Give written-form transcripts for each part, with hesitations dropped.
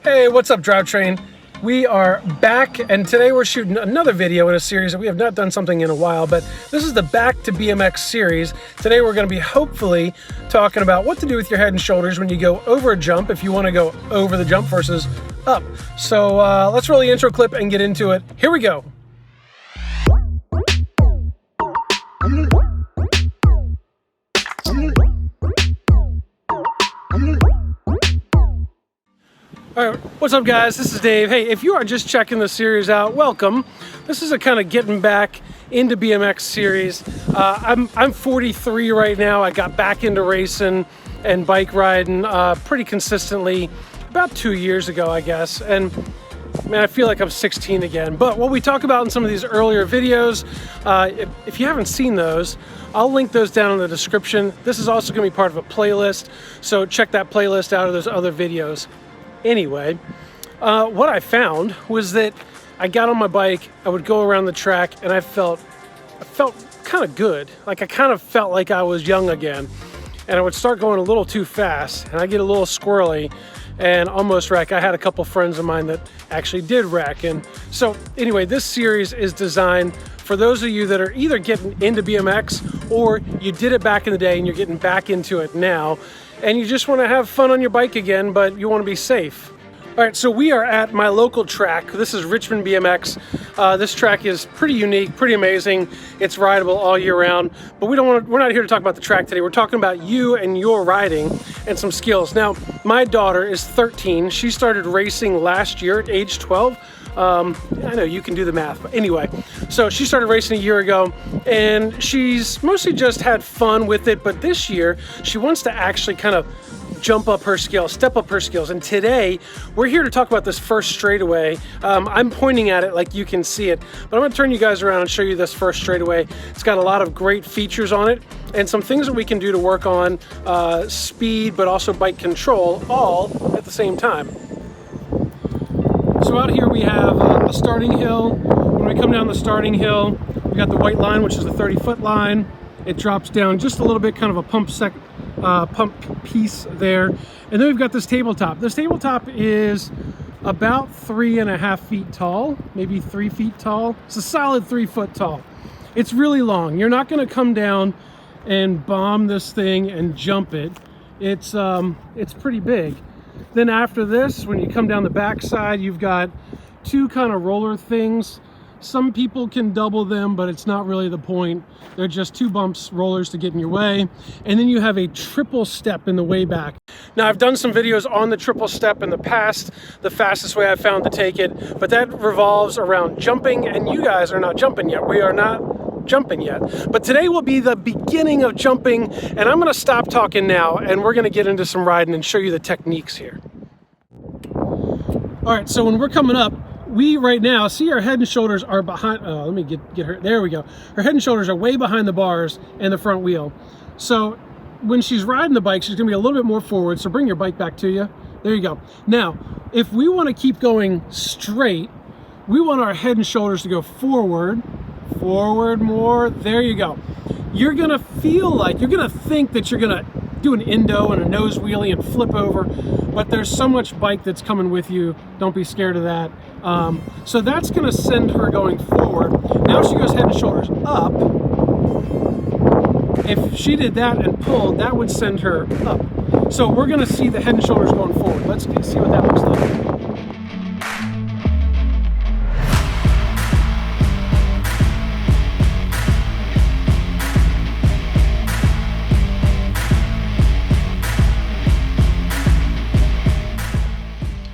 Hey, what's up, Drivetrain? We are back, and today we're shooting another video in a series that we have not done something in a while, but this is the Back to BMX series. Today we're going to be hopefully talking about what to do with your head and shoulders when you go over a jump, if you want to go over the jump versus up. So let's roll the intro clip and get into it. Here we go. All right, what's up guys? This is Dave. Hey, if you are just checking the series out, welcome. This is a kind of getting back into BMX series. I'm 43 right now. I got back into racing and bike riding pretty consistently about 2 years ago, I guess. And man, I feel like I'm 16 again. But what we talk about in some of these earlier videos, if you haven't seen those, I'll link those down in the description. This is also gonna be part of a playlist, so check that playlist out of those other videos. Anyway, what I found was that I got on my bike, I would go around the track, and I felt kind of good. Like I kind of felt like I was young again. And I would start going a little too fast, and I get a little squirrely and almost wreck. I had a couple friends of mine that actually did wreck. And so anyway, this series is designed for those of you that are either getting into BMX or you did it back in the day and you're getting back into it now, and you just want to have fun on your bike again, but you want to be safe. All right, so we are at my local track. This is Richmond BMX. This track is pretty unique, pretty amazing. It's rideable all year round, but we're not here to talk about the track today. We're talking about you and your riding and some skills. Now, my daughter is 13. She started racing last year at age 12. I know you can do the math, but anyway, so she started racing a year ago and she's mostly just had fun with it, but this year she wants to actually kind of jump up her skills, step up her skills. And today we're here to talk about this first straightaway. I'm pointing at it like you can see it, but I'm gonna turn you guys around and show you this first straightaway. It's got a lot of great features on it and some things that we can do to work on speed, but also bike control all at the same time. So out here we have a starting hill. When we come down the starting hill, we got the white line, which is the 30-foot line. It drops down just a little bit, kind of a pump piece there. And then we've got this tabletop. This tabletop is about 3.5 feet tall, maybe 3 feet tall. It's a solid 3 foot tall. It's really long. You're not gonna come down and bomb this thing and jump it. It's pretty big. Then after this, when you come down the back side, you've got two kind of roller things. Some people can double them, but it's not really the point. They're just two rollers to get in your way. And then you have a triple step in the way back. Now, I've done some videos on the triple step in the past, the fastest way I've found to take it, but that revolves around jumping, and you guys are not jumping yet. We are not jumping yet. But today will be the beginning of jumping, and I'm gonna stop talking now, and we're gonna get into some riding and show you the techniques here. All right, so when we're coming up, we right now see our head and shoulders are behind. Oh, let me get her. There we go. Her head and shoulders are way behind the bars and the front wheel. So when she's riding the bike, she's gonna be a little bit more forward. So bring your bike back to you. There you go. Now, if we want to keep going straight, we want our head and shoulders to go forward more. There you go. You're gonna feel like, you're gonna think that you're gonna do an endo and a nose wheelie and flip over, but there's so much bike that's coming with you. Don't be scared of that. So that's gonna send her going forward. Now she goes head and shoulders up. If she did that and pulled, that would send her up. So we're gonna see the head and shoulders going forward. Let's see what that looks like.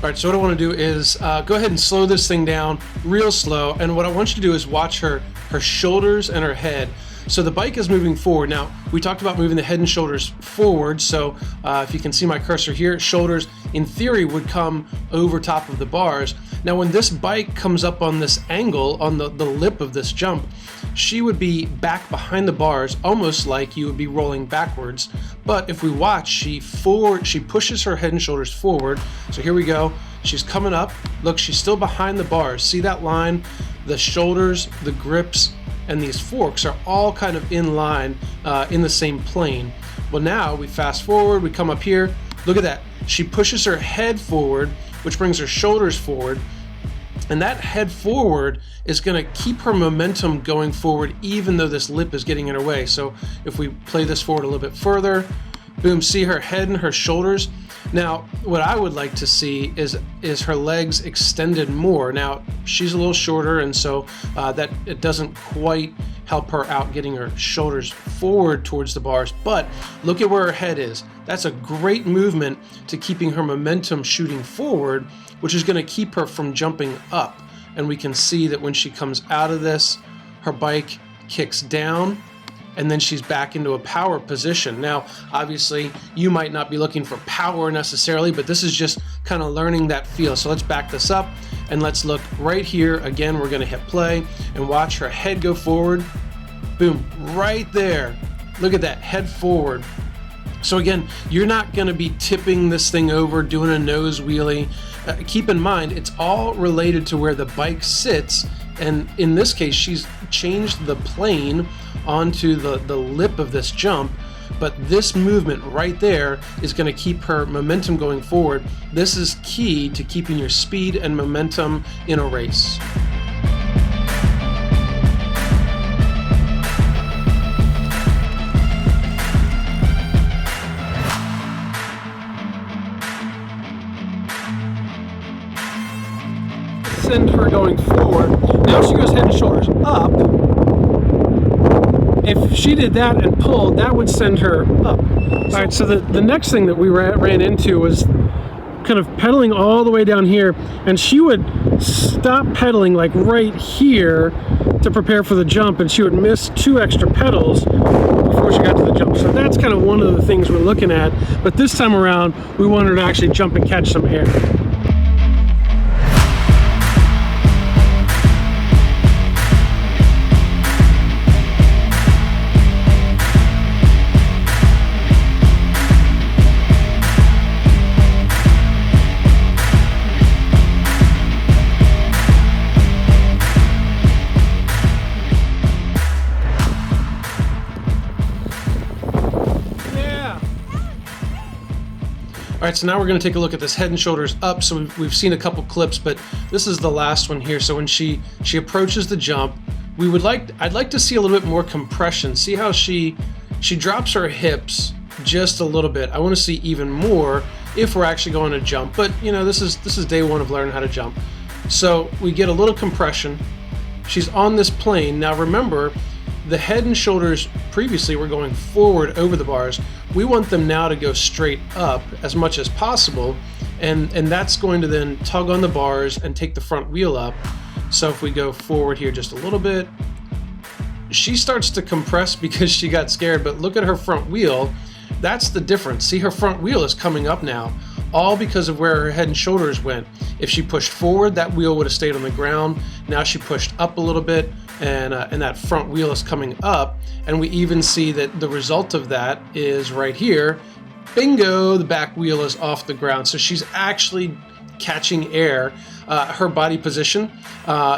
All right, so what I want to do is go ahead and slow this thing down real slow. And what I want you to do is watch her shoulders and her head. So the bike is moving forward. Now, we talked about moving the head and shoulders forward. So if you can see my cursor here, shoulders in theory would come over top of the bars. Now, when this bike comes up on this angle, on the lip of this jump, she would be back behind the bars, almost like you would be rolling backwards. But if we watch, she pushes her head and shoulders forward. So here we go. She's coming up. Look, she's still behind the bars. See that line? The shoulders, the grips, and these forks are all kind of in line, in the same plane. Well, now we fast forward, we come up here. Look at that. she pushes her head forward, which brings her shoulders forward. And that head forward is going to keep her momentum going forward, even though this lip is getting in her way. So if we play this forward a little bit further, boom, see her head and her shoulders. Now, what I would like to see is her legs extended more. Now, she's a little shorter, and so that it doesn't quite help her out getting her shoulders forward towards the bars. But look at where her head is. That's a great movement to keeping her momentum shooting forward, which is going to keep her from jumping up. And we can see that when she comes out of this, her bike kicks down, and then she's back into a power position. Now, obviously, you might not be looking for power necessarily, but this is just kind of learning that feel. So let's back this up, and let's look right here. Again, we're going to hit play and watch her head go forward. Boom, right there. Look at that, head forward. So again, you're not going to be tipping this thing over, doing a nose wheelie. Keep in mind, it's all related to where the bike sits, and in this case, she's changed the plane onto the lip of this jump, but this movement right there is going to keep her momentum going forward. This is key to keeping your speed and momentum in a race. Send her going forward. Now she goes head and shoulders up. If she did that and pulled, that would send her up. All right, so the next thing that we ran into was kind of pedaling all the way down here, and she would stop pedaling like right here to prepare for the jump, and she would miss 2 extra pedals before she got to the jump. So that's kind of one of the things we're looking at, but this time around we want her to actually jump and catch some air. All right, so now we're going to take a look at this head and shoulders up. So we've seen a couple clips, but this is the last one here. So when she approaches the jump, I'd like to see a little bit more compression. See how she drops her hips just a little bit. I want to see even more if we're actually going to jump. But you know, this is day one of learning how to jump. So we get a little compression. She's on this plane. Now remember, the head and shoulders previously were going forward over the bars. We want them now to go straight up as much as possible, and that's going to then tug on the bars and take the front wheel up. So if we go forward here just a little bit, she starts to compress because she got scared, but look at her front wheel. That's the difference. See, her front wheel is coming up now, all because of where her head and shoulders went. If she pushed forward, that wheel would have stayed on the ground. Now she pushed up a little bit, and that front wheel is coming up, and we even see that the result of that is right here. Bingo, the back wheel is off the ground. So she's actually catching air. Her body position,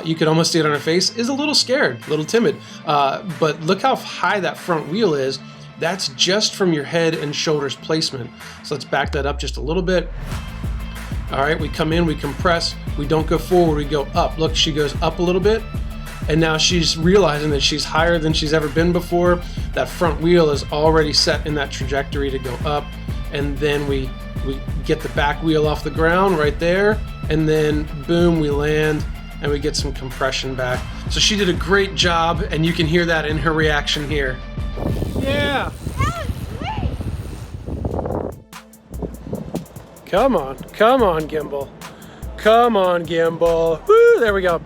you could almost see it on her face, is a little scared, a little timid. But look how high that front wheel is. That's just from your head and shoulders placement. So let's back that up just a little bit. All right, we come in, we compress, we don't go forward, we go up. Look, she goes up a little bit, and now she's realizing that she's higher than she's ever been before. That front wheel is already set in that trajectory to go up, and then we get the back wheel off the ground right there, and then boom, we land, and we get some compression back. So she did a great job, and you can hear that in her reaction here. Yeah. That was great. Come on, Gimbal. Come on, Gimbal. Woo, there we go. All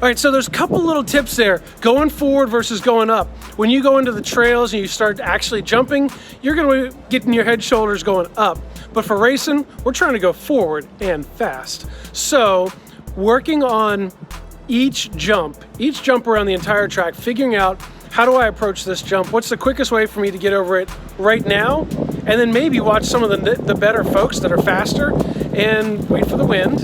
right, so there's a couple little tips there. Going forward versus going up. When you go into the trails and you start actually jumping, you're gonna be getting your head shoulders going up. But for racing, we're trying to go forward and fast. So working on each jump around the entire track, figuring out, how do I approach this jump? What's the quickest way for me to get over it right now? And then maybe watch some of the better folks that are faster and wait for the wind.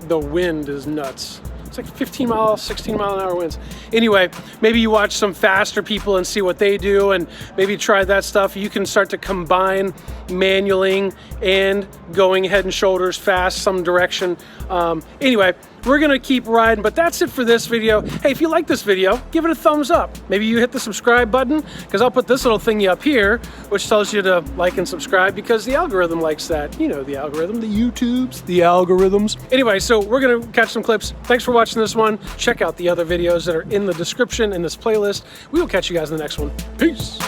The wind is nuts. It's like 15 mile, 16 mile an hour winds. Anyway, maybe you watch some faster people and see what they do, and maybe try that stuff. You can start to combine manualing and going head and shoulders fast some direction. Anyway, we're gonna keep riding, but that's it for this video. Hey, if you like this video, give it a thumbs up. Maybe you hit the subscribe button, because I'll put this little thingy up here, which tells you to like and subscribe, because the algorithm likes that. You know the algorithm, the YouTubes, the algorithms. Anyway, so we're gonna catch some clips. Thanks for watching this one. Check out the other videos that are in the description in this playlist. We will catch you guys in the next one. Peace.